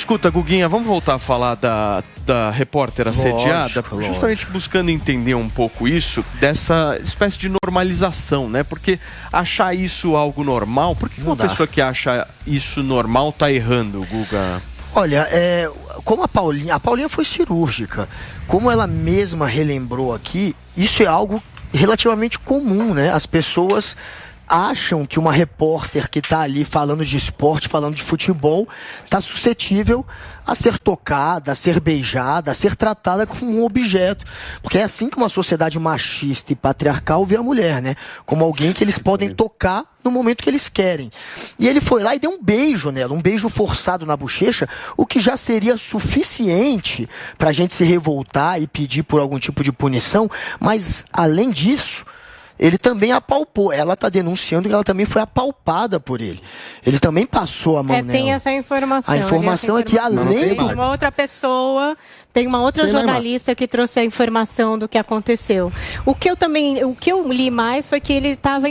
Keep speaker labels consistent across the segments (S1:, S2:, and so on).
S1: Escuta, Guguinha, vamos voltar a falar da repórter assediada, justamente buscando entender um pouco isso, dessa espécie de normalização, né? Porque achar isso algo normal, por que uma pessoa que acha isso normal tá errando, Guga?
S2: Olha, como a Paulinha foi cirúrgica, como ela mesma relembrou aqui, isso é algo relativamente comum, né? As pessoas acham que uma repórter que está ali falando de esporte, falando de futebol, está suscetível a ser tocada, a ser beijada, a ser tratada como um objeto. Porque é assim que uma sociedade machista e patriarcal vê a mulher, né? Como alguém que eles podem tocar no momento que eles querem. E ele foi lá e deu um beijo nela, um beijo forçado na bochecha, o que já seria suficiente para a gente se revoltar e pedir por algum tipo de punição, mas além disso, ele também apalpou. Ela está denunciando que ela também foi apalpada por ele. Ele também passou a mão nela.
S3: Tem essa informação.
S2: A informação é que além...
S3: Tem uma outra pessoa, tem uma outra jornalista que trouxe a informação do que aconteceu. O que eu li mais foi que ele estava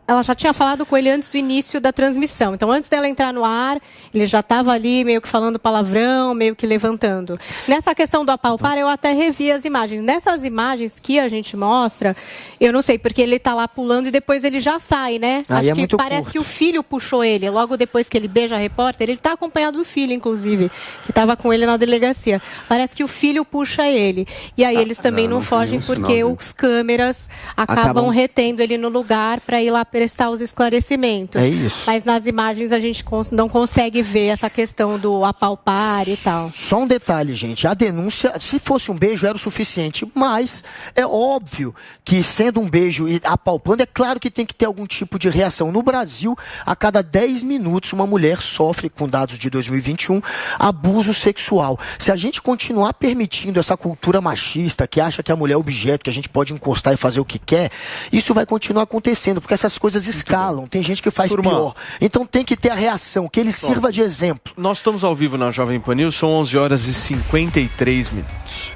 S3: ela já tinha falado com ele antes do início da transmissão. Então, antes dela entrar no ar, ele já estava ali meio que falando palavrão, meio que levantando. Nessa questão do apalpar, eu até revi as imagens. Nessas imagens que a gente mostra, eu não sei, porque ele está lá pulando e depois ele já sai, né? Acho que parece que o filho puxou ele. Logo depois que ele beija a repórter, ele está acompanhado do filho, inclusive, que estava com ele na delegacia. Parece que o filho puxa ele. E aí eles também não fogem porque os câmeras acabam retendo ele no lugar para ir lá prestar os esclarecimentos.
S2: É isso.
S3: Mas nas imagens a gente não consegue ver essa questão do apalpar e tal.
S2: Só um detalhe, gente. A denúncia, se fosse um beijo, era o suficiente. Mas é óbvio que, sendo um beijo e apalpando, é claro que tem que ter algum tipo de reação. No Brasil, a cada 10 minutos, uma mulher sofre, com dados de 2021, abuso sexual. Se a gente continuar permitindo essa cultura machista, que acha que a mulher é objeto, que a gente pode encostar e fazer o que quer, isso vai continuar acontecendo, porque essas coisas escalam, tem gente que faz pior. Então tem que ter a reação, que ele sirva de exemplo.
S1: Nós estamos ao vivo na Jovem Pan News, são 11 horas e 53 minutos.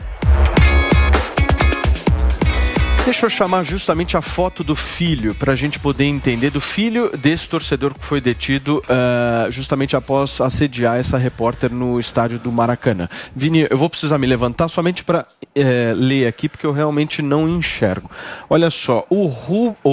S1: Deixa eu chamar justamente a foto do filho, para a gente poder entender, do filho desse torcedor que foi detido justamente após assediar essa repórter no estádio do Maracanã. Vini, eu vou precisar me levantar somente para ler aqui, porque eu realmente não enxergo. Olha só,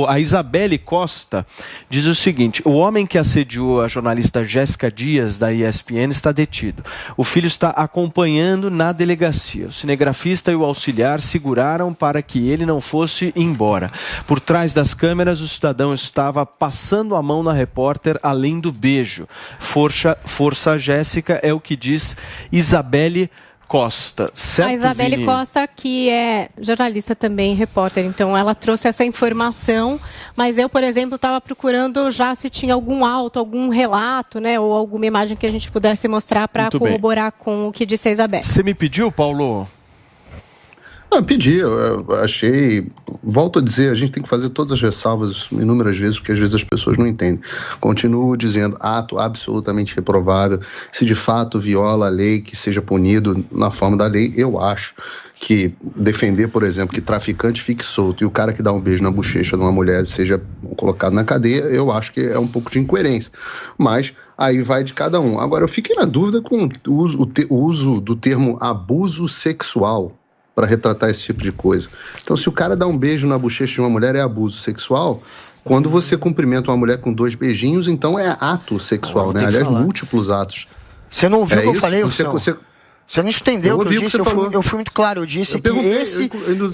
S1: a Isabelle Costa diz o seguinte: o homem que assediou a jornalista Jéssica Dias, da ESPN, está detido. O filho está acompanhando na delegacia. O cinegrafista e o auxiliar seguraram para que ele não fosse embora. Por trás das câmeras, o cidadão estava passando a mão na repórter além do beijo. Força Jéssica, é o que diz Isabelle Costa. Certo,
S3: a Isabelle
S1: Vini?
S3: Costa, que é jornalista também, repórter, então ela trouxe essa informação, mas eu, por exemplo, estava procurando já se tinha algum algum relato, né, ou alguma imagem que a gente pudesse mostrar para corroborar com o que disse a Isabelle.
S1: Você me pediu, Paulo?
S4: Não, pedi, eu achei, volto a dizer, a gente tem que fazer todas as ressalvas inúmeras vezes, porque às vezes as pessoas não entendem. Continuo dizendo, ato absolutamente reprovável, se de fato viola a lei, que seja punido na forma da lei. Eu acho que defender, por exemplo, que traficante fique solto e o cara que dá um beijo na bochecha de uma mulher seja colocado na cadeia, eu acho que é um pouco de incoerência, mas aí vai de cada um. Agora, eu fiquei na dúvida com o uso do termo abuso sexual para retratar esse tipo de coisa. Então, se o cara dá um beijo na bochecha de uma mulher, é abuso sexual. Quando você cumprimenta uma mulher com 2 beijinhos, então é ato sexual, né? Aliás, múltiplos atos.
S2: Você não ouviu o que eu falei, Você não entendeu o que eu disse? Eu fui muito claro. Eu disse que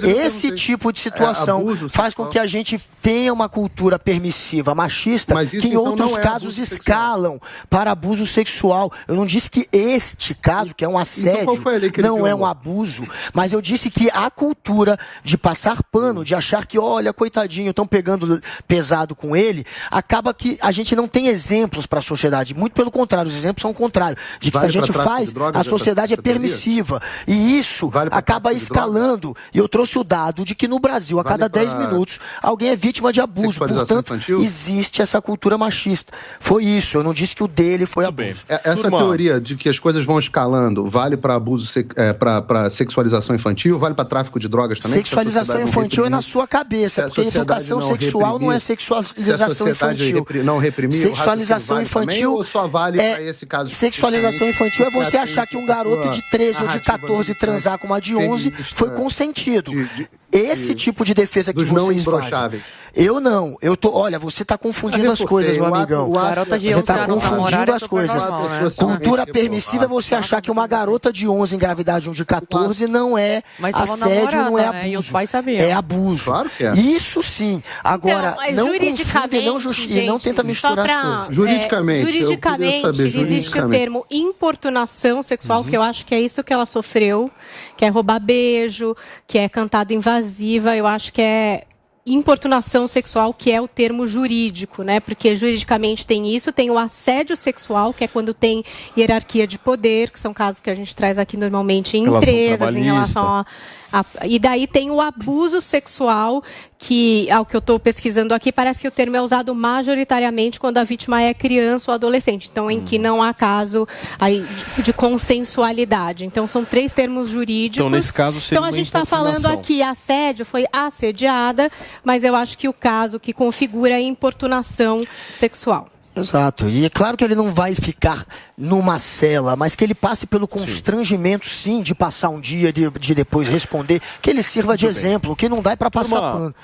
S2: esse tipo de situação faz com que a gente tenha uma cultura permissiva, machista, que em outros casos escalam para abuso sexual. Eu não disse que este caso, que é um assédio, não é um abuso, mas eu disse que a cultura de passar pano, de achar que, olha, coitadinho, estão pegando pesado com ele, acaba que a gente não tem exemplos para a sociedade. Muito pelo contrário, os exemplos são o contrário. De que se a gente faz, a sociedade é permissiva. E isso acaba escalando. E eu trouxe o dado de que no Brasil, a cada 10 minutos, alguém é vítima de abuso. Portanto, existe essa cultura machista. Foi isso. Eu não disse que o dele foi abuso.
S4: Essa teoria de que as coisas vão escalando vale para abuso, para sexualização infantil, vale para tráfico de drogas também?
S2: Sexualização infantil é na sua cabeça, porque educação sexual não é sexualização infantil.
S4: Não reprimir,
S2: sexualização infantil
S4: ou só vale para esse caso?
S2: Sexualização infantil é você achar que um garoto de 13 ou de 14 transar com uma de 11 foi consentido. Esse tipo de defesa que vocês fazem. Eu não. Olha, você está confundindo as coisas, meu amigão. Você está confundindo as coisas. Cultura permissiva é você achar que uma garota de 11 engravidar de um de 14 não é assédio, não é abuso. É abuso.
S4: Claro que é.
S2: Isso sim. Agora, não confunde, não tenta misturar as coisas.
S4: Juridicamente,
S3: existe o termo importunação sexual, que eu acho que é isso que ela sofreu, que é roubar beijo, que é cantada invasiva, eu acho que é importunação sexual, que é o termo jurídico, né? Porque juridicamente tem isso, tem o assédio sexual, que é quando tem hierarquia de poder, que são casos que a gente traz aqui normalmente em empresas, em relação e daí tem o abuso sexual, que, ao que eu estou pesquisando aqui, parece que o termo é usado majoritariamente quando a vítima é criança ou adolescente, então em que não há caso aí de consensualidade. Então são 3 termos jurídicos.
S1: Então nesse caso seria
S3: a gente está falando aqui, assédio, foi assediada, mas eu acho que o caso que configura é importunação sexual.
S2: Exato. E é claro que ele não vai ficar numa cela, mas que ele passe pelo constrangimento, sim, de passar um dia, de depois responder, que ele sirva de exemplo, que não dá para passar pano.